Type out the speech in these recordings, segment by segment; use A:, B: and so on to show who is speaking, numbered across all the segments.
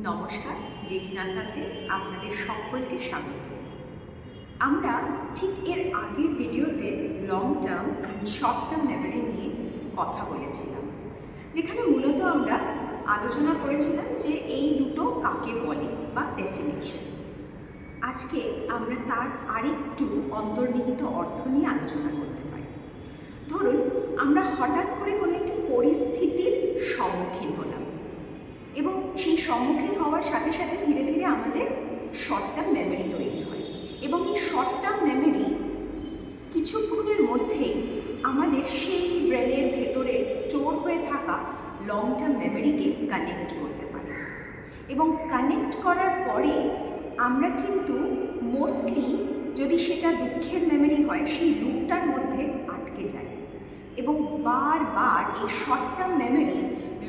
A: নমস্কার, জেজনাসাতে আপনাদের সকলকে স্বাগত। আমরা ঠিক এর আগের ভিডিওতে long term and short term memory নিয়ে কথা বলেছিলাম, যেখানে মূলত আমরা আলোচনা করেছিলাম যে এই দুটো কাকে বলে বা ডেফিনেশন। আজকে আমরা তার আরেকটু অন্তর্নিহিত অর্থ নিয়ে আলোচনা করতে পারি। ধরুন, আমরা হঠাৎ করে কোনো একটি পরিস্থিতির সম্মুখীন হলাম এবং সেই সম্মুখীন হওয়ার সাথে সাথে ধীরে ধীরে আমাদের শর্ট টার্ম মেমোরি তৈরি হয় এবং এই শর্ট টার্ম মেমোরি কিছুক্ষণের মধ্যেই আমাদের সেই ব্রেনের ভেতরে স্টোর হয়ে থাকা লং টার্ম মেমোরিকে কানেক্ট করতে পারে এবং কানেক্ট করার পরে আমরা কিন্তু মোস্টলি, যদি সেটা দুঃখের মেমোরি হয়, সেই লুপটার মধ্যে আটকে যাই এবং বারবার এই short term memory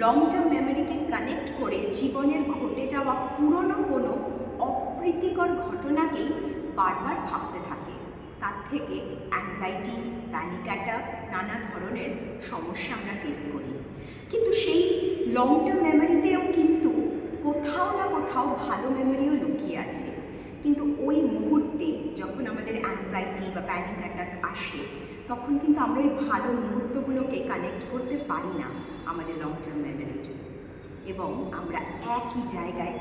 A: long term মেমোরিকে কানেক্ট করে জীবনের ঘটে যাওয়া পুরনো কোনো অপ্রীতিকর ঘটনাকেই বারবার ভাবতে থাকে। তার থেকে অ্যাংজাইটি, প্যানিক অ্যাটাক, নানা ধরনের সমস্যা আমরা ফেস করি। কিন্তু সেই লং টার্ম মেমোরিতেও কিন্তু কোথাও না কোথাও ভালো মেমোরিও লুকিয়ে আছে। কিন্তু ওই মুহূর্তে যখন আমাদের অ্যাংজাইটি বা প্যানিক অ্যাটাক আসে, তখন কিন্তু আমরা ওই ভালো মুহূর্তগুলোকে কানেক্ট করতে পারি না আমাদের লং টার্ম মেমোরির, এবং আমরা একই জায়গায়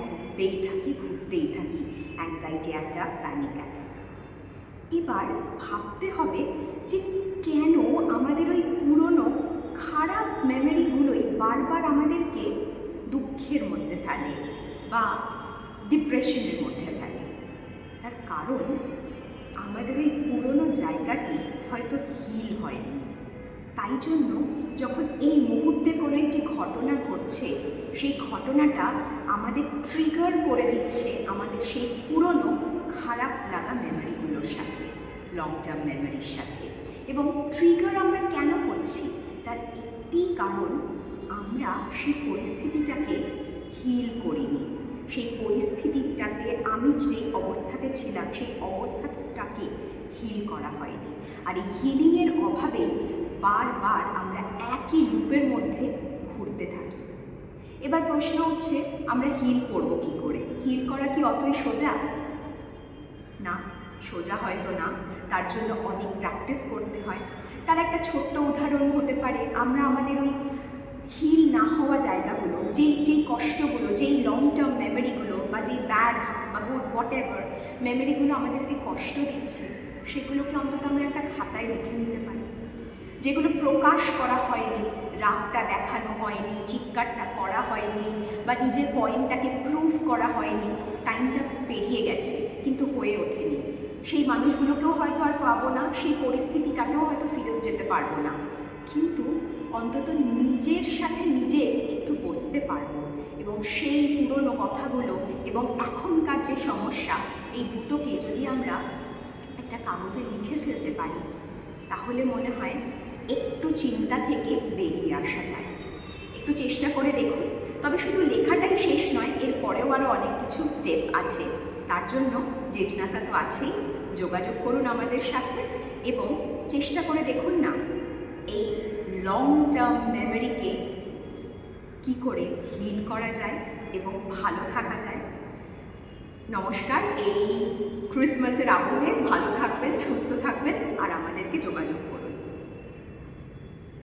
A: ঘুরতেই থাকি অ্যাংজাইটি অ্যাটাক, প্যানিক অ্যাটাক। এবার ভাবতে হবে যে কেন আমাদের ওই পুরনো খারাপ মেমোরিগুলোই বারবার আমাদেরকে দুঃখের মধ্যে ফেলে বা ডিপ্রেশনের মধ্যে ফেলে। তার কারণ আমাদের ওই পুরনো জায়গাটি হয়তো হিল হয়নি। তাই জন্য যখন এই মুহূর্তে কোনো একটি ঘটনা ঘটছে, সেই ঘটনাটা আমাদের ট্রিগার করে দিচ্ছে আমাদের সেই পুরনো খারাপ লাগা মেমোরিগুলোর সাথে, লং টার্ম মেমোরির সাথে। এবং ট্রিগার আমরা কেন হচ্ছি, তার একটি কারণ, আমরা সেই পরিস্থিতিটাকে হিল করিনি। সেই পরিস্থিতিটাতে আমি যে অবস্থাতে ছিলাম, সেই অবস্থাটাকে হিল করা হয়নি। আর এই হিলিংয়ের অভাবে বারবার আমরা একই লুপের মধ্যে ঘুরতে থাকি। এবার প্রশ্ন হচ্ছে, আমরা হিল করব কি করে? হিল করা কি অতই সোজা? না, সোজা হয়তো না। তার জন্য অনেক প্র্যাকটিস করতে হয়। তার একটা ছোট্ট উদাহরণ হতে পারে, আমরা আমাদের ওই হিল না হওয়া জায়গাগুলো, যেই কষ্টগুলো, যেই লং টার্ম মেমোরিগুলো বা যেই ব্যাড বা গুড হোয়াট এভার মেমোরিগুলো আমাদেরকে কষ্ট দিচ্ছে, সেগুলোকে অন্তত আমরা একটা খাতায় লিখে নিতে পারি। যেগুলো প্রকাশ করা হয়নি, রাগটা দেখানো হয়নি, চিৎকারটা করা হয়নি, বা নিজের পয়েন্টটাকে প্রুভ করা হয়নি, টাইমটা পেরিয়ে গেছে কিন্তু হয়ে ওঠেনি, সেই মানুষগুলোকেও হয়তো আর পাবো না, সেই পরিস্থিতিটাতেও হয়তো ফিরত যেতে পারবো না, কিন্তু অন্তত নিজের সাথে নিজে একটু বসতে পারবো এবং সেই পুরনো কথাগুলো এবং এখনকার যে সমস্যা, এই দুটোকে যদি আমরা একটা কাগজে লিখে ফেলতে পারি, তাহলে মনে হয় একটু চিন্তা থেকে বেরিয়ে আসা যায়। একটু চেষ্টা করে দেখুন। তবে শুধু লেখাটাই শেষ নয়, এর পরেও আরও অনেক কিছু স্টেপ আছে। তার জন্য জেজনাসা তো আছেই, যোগাযোগ করুন আমাদের সাথে এবং চেষ্টা করে দেখুন না এই লং টার্ম মেমোরিকে কী করে হিল করা যায় এবং ভালো থাকা যায়। নমস্কার। এই ক্রিসমাসের আবহে ভালো থাকবেন, সুস্থ থাকবেন আর আমাদেরকে যোগাযোগ করুন।